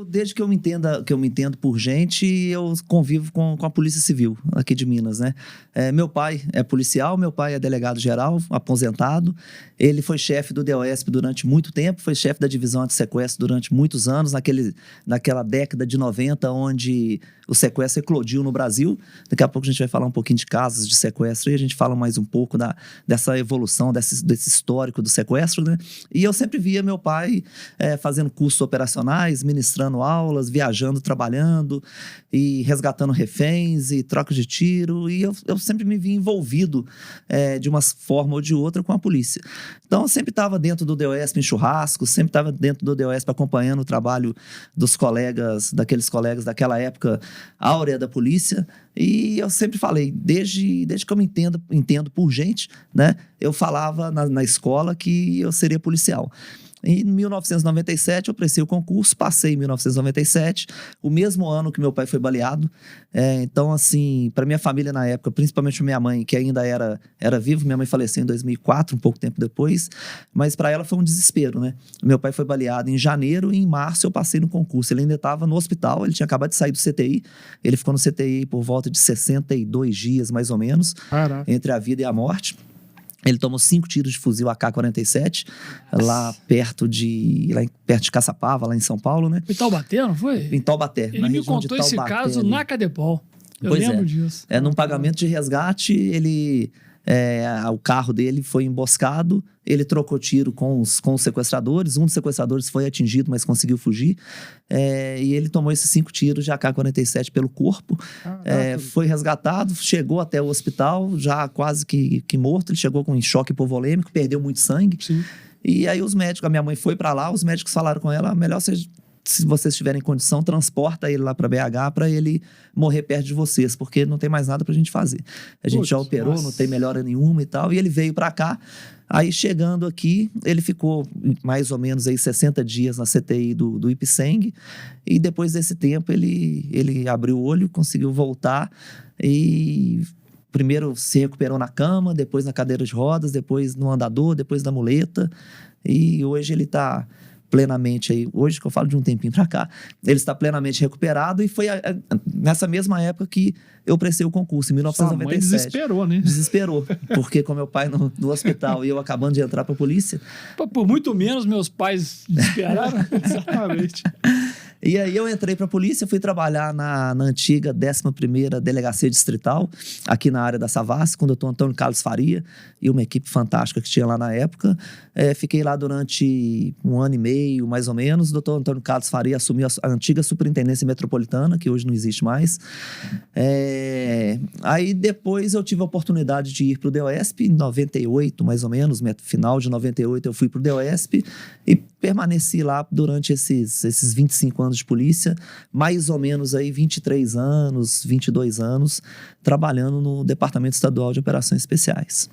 Desde que eu me entendo por gente, eu convivo com a Polícia Civil aqui de Minas, né? Meu pai é policial, meu pai é delegado-geral, aposentado. Ele foi chefe do DOESP durante muito tempo, foi chefe da divisão antissequestro durante muitos anos, naquela década de 90, onde o sequestro eclodiu no Brasil. Daqui a pouco a gente vai falar um pouquinho de casos de sequestro e a gente fala mais um pouco dessa evolução, desse histórico do sequestro, né? E eu sempre via meu pai fazendo cursos operacionais, ministrando aulas, viajando, trabalhando e resgatando reféns e troca de tiro, e eu sempre me vi envolvido de uma forma ou de outra com a polícia. Então eu sempre estava dentro do DOESP em churrasco, sempre estava dentro do DOESP acompanhando o trabalho daqueles colegas daquela época áurea da polícia, e eu sempre falei, desde que eu me entendo por gente, né, eu falava na escola que eu seria policial. Em 1997, eu prestei o concurso, passei em 1997, o mesmo ano que meu pai foi baleado. Então, assim, para minha família na época, principalmente minha mãe, que ainda era viva, minha mãe faleceu em 2004, um pouco tempo depois, mas para ela foi um desespero, né? Meu pai foi baleado em janeiro e em março eu passei no concurso. Ele ainda estava no hospital, ele tinha acabado de sair do CTI, ele ficou no CTI por volta de 62 dias, mais ou menos, Caraca. entre a vida e a morte. Ele tomou 5 tiros de fuzil AK-47, lá perto de Caçapava, lá em São Paulo, né? Em Taubaté, não foi? Em Taubaté, Ele me contou esse caso na Cadepol. Eu lembro disso. Num pagamento de resgate, o carro dele foi emboscado, ele trocou tiro com os sequestradores, um dos sequestradores foi atingido, mas conseguiu fugir, e ele tomou esses 5 tiros de AK-47 pelo corpo, foi resgatado, chegou até o hospital, já quase que morto, ele chegou com choque hipovolêmico, perdeu muito sangue. Sim. E aí a minha mãe foi pra lá, os médicos falaram com ela, melhor se vocês tiverem condição, transporta ele lá para BH para ele morrer perto de vocês, porque não tem mais nada pra gente fazer. A gente já operou, nossa. não tem melhora nenhuma e tal, e ele veio para cá. Aí, chegando aqui, ele ficou mais ou menos aí 60 dias na CTI do Ipseng, e depois desse tempo ele abriu o olho, conseguiu voltar e primeiro se recuperou na cama, depois na cadeira de rodas, depois no andador, depois na muleta, e hoje ele está plenamente aí, hoje que eu falo de um tempinho pra cá, ele está plenamente recuperado, e foi nessa mesma época que eu prestei o concurso, em 1997. Sua mãe desesperou, né? Desesperou, porque com meu pai no hospital e eu acabando de entrar pra polícia. Por muito menos meus pais desesperaram. Exatamente. E aí eu entrei pra polícia, fui trabalhar na antiga 11ª Delegacia Distrital, aqui na área da Savassi, com o doutor Antônio Carlos Faria e uma equipe fantástica que tinha lá na época. Fiquei lá durante 1 ano e meio, mais ou menos. O doutor Antônio Carlos Faria assumiu a antiga Superintendência Metropolitana, que hoje não existe mais. Aí depois eu tive a oportunidade de ir pro DOESP, em 98, mais ou menos, final de 98 eu fui pro DOESP e permaneci lá durante esses 25 anos de polícia, mais ou menos aí 23 anos, 22 anos, trabalhando no Departamento Estadual de Operações Especiais.